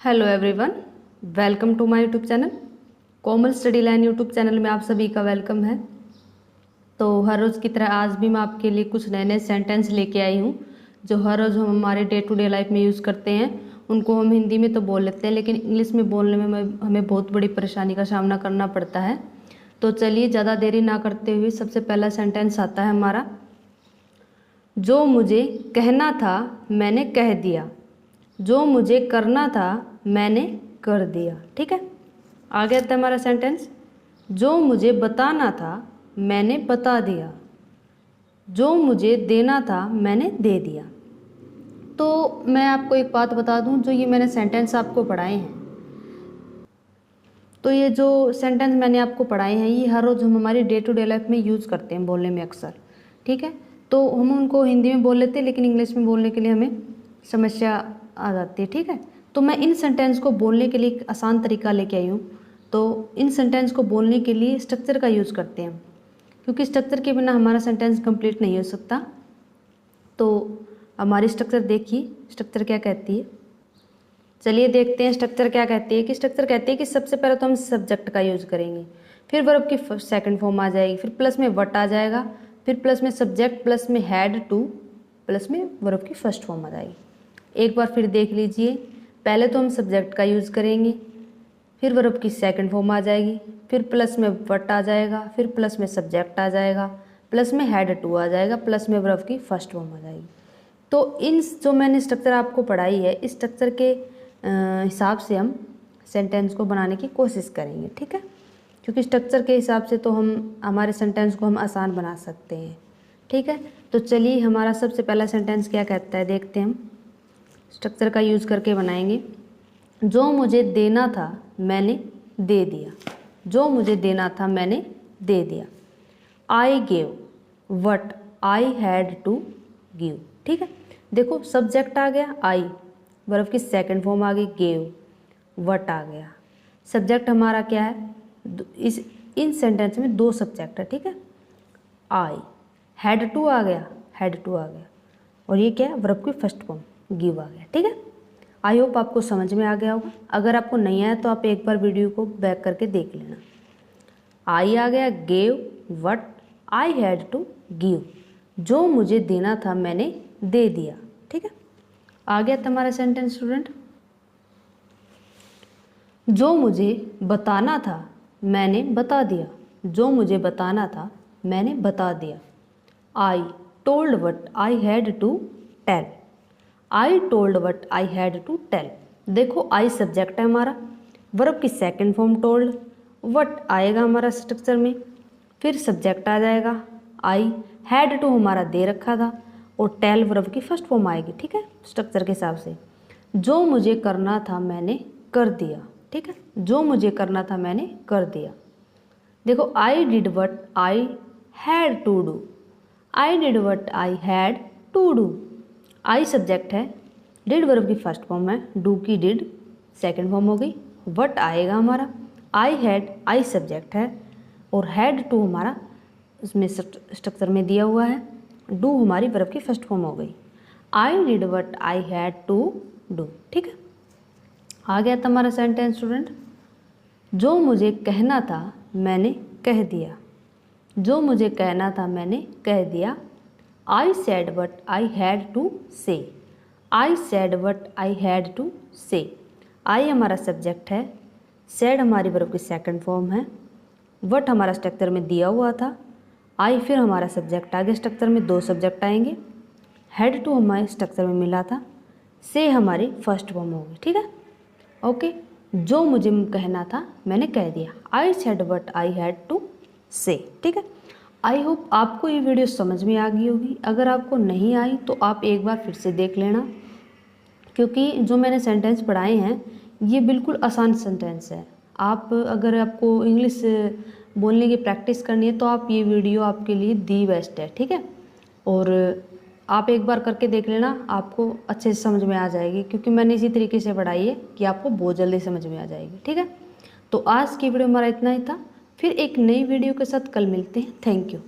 Hello everyone, welcome to my YouTube channel. Komal study line YouTube channel में आप सभी का वेलकम है। तो हर रोज़ की तरह आज भी मैं आपके लिए कुछ नए नए सेंटेंस लेके आई हूँ जो हर रोज़ हम हमारे डे टू डे लाइफ में यूज़ करते हैं। उनको हम हिंदी में तो बोल लेते हैं, लेकिन इंग्लिश में बोलने में हमें बहुत बड़ी परेशानी का सामना करना पड़ता है। तो चलिए ज़्यादा देरी ना करते हुए सबसे पहला सेंटेंस आता है हमारा, जो मुझे कहना था मैंने कह दिया, जो मुझे करना था मैंने कर दिया। ठीक है, आगे आता है हमारा सेंटेंस, जो मुझे बताना था मैंने बता दिया, जो मुझे देना था मैंने दे दिया। तो मैं आपको एक बात बता दूं, जो ये मैंने सेंटेंस आपको पढ़ाए हैं, तो ये जो सेंटेंस मैंने आपको पढ़ाए हैं ये हर रोज़ हम हमारी डे टू डे लाइफ में यूज़ करते हैं बोलने में अक्सर। ठीक है, तो हम उनको हिंदी में बोल लेते हैं, लेकिन इंग्लिश में बोलने के लिए हमें समस्या आ जाती है। ठीक है, तो मैं इन सेंटेंस को बोलने के लिए एक आसान तरीका लेके आई हूँ। तो इन सेंटेंस को बोलने के लिए स्ट्रक्चर का यूज़ करते हैं, क्योंकि स्ट्रक्चर के बिना हमारा सेंटेंस कंप्लीट नहीं हो सकता। तो हमारी स्ट्रक्चर देखिए, स्ट्रक्चर क्या कहती है। चलिए देखते हैं स्ट्रक्चर क्या कहती है। कि स्ट्रक्चर कहती है कि सबसे पहले तो हम सब्जेक्ट का यूज़ करेंगे, फिर वर्ब की सेकंड फॉर्म आ जाएगी, फिर प्लस में वट आ जाएगा, फिर प्लस में सब्जेक्ट, प्लस में हैड टू, प्लस में वर्ब की फर्स्ट फॉर्म आ जाएगी। एक बार फिर देख लीजिए, पहले तो हम सब्जेक्ट का यूज़ करेंगे, फिर वर्ब की सेकंड फॉर्म आ जाएगी, फिर प्लस में वट आ जाएगा, फिर प्लस में सब्जेक्ट आ जाएगा, प्लस में हैड टू आ जाएगा, प्लस में वर्ब की फर्स्ट फॉर्म आ जाएगी। तो इन जो मैंने स्ट्रक्चर आपको पढ़ाई है, इस स्ट्रक्चर के हिसाब से हम सेंटेंस को बनाने की कोशिश करेंगे। ठीक है, क्योंकि स्ट्रक्चर के हिसाब से तो हम हमारे सेंटेंस को हम आसान बना सकते हैं। ठीक है, तो चलिए हमारा सबसे पहला सेंटेंस क्या कहता है, देखते हैं। हम स्ट्रक्चर का यूज़ करके बनाएंगे। जो मुझे देना था मैंने दे दिया, जो मुझे देना था मैंने दे दिया। I gave what I had to give. ठीक है, देखो सब्जेक्ट आ गया आई, वर्ब की सेकंड फॉर्म आ गई गेव, वट आ गया। सब्जेक्ट हमारा क्या है, इन सेंटेंस में दो सब्जेक्ट है। ठीक है, आई, हैड टू आ गया, हैड टू आ गया, और ये क्या है, वर्ब की फर्स्ट फॉर्म गिव आ गया। ठीक है, आई होप आपको समझ में आ गया होगा। अगर आपको नहीं आया तो आप एक बार वीडियो को बैक करके देख लेना। आई आ गया, gave what I had to give, जो मुझे देना था मैंने दे दिया। ठीक है, आ गया तुम्हारा सेंटेंस स्टूडेंट। जो मुझे बताना था मैंने बता दिया, जो मुझे बताना था मैंने बता दिया। I told what I had to tell, I told what I had to tell. देखो आई सब्जेक्ट है हमारा, वर्ब की सेकंड फॉर्म टोल्ड, वट आएगा हमारा स्ट्रक्चर में, फिर सब्जेक्ट आ जाएगा, आई हैड टू हमारा दे रखा था, और टेल वर्ब की फर्स्ट फॉर्म आएगी। ठीक है, स्ट्रक्चर के हिसाब से। जो मुझे करना था मैंने कर दिया। ठीक है, जो मुझे करना था मैंने कर दिया। देखो I did what I had to do, I did what I had to do. I subject है, डिड वर्ब की फर्स्ट फॉर्म है, डू की डिड सेकंड फॉर्म हो गई, वट आएगा हमारा, आई हैड आई सब्जेक्ट है, और हैड टू हमारा उसमें स्ट्रक्चर में दिया हुआ है, डू हमारी वर्ब की फर्स्ट फॉर्म हो गई। I did what I had to do. ठीक है, आ गया तुम्हारा सेंटेंस स्टूडेंट। जो मुझे कहना था मैंने कह दिया, जो मुझे कहना था मैंने कह दिया। I said what I had to say, I said what I had to say. I हमारा सब्जेक्ट है, सेड हमारी वर्ब की सेकंड फॉर्म है, वट हमारा स्ट्रक्चर में दिया हुआ था, आई फिर हमारा सब्जेक्ट आ गया, स्ट्रक्चर में दो सब्जेक्ट आएंगे, हैड टू हमारे स्ट्रक्चर में मिला था, से हमारी फर्स्ट फॉर्म होगी। ठीक है, ओके। जो मुझे कहना था मैंने कह दिया, I said what I had to say. ठीक है, आई होप आपको ये वीडियो समझ में आ गई होगी। अगर आपको नहीं आई तो आप एक बार फिर से देख लेना, क्योंकि जो मैंने सेंटेंस पढ़ाए हैं ये बिल्कुल आसान सेंटेंस है। आप अगर आपको इंग्लिश बोलने की प्रैक्टिस करनी है तो आप ये वीडियो आपके लिए दी बेस्ट है। ठीक है, और आप एक बार करके देख लेना, आपको अच्छे से समझ में आ जाएगी, क्योंकि मैंने इसी तरीके से पढ़ाई है कि आपको बहुत जल्दी समझ में आ जाएगी। ठीक है, तो आज की वीडियो हमारा इतना ही था। फिर एक नई वीडियो के साथ कल मिलते हैं। Thank you.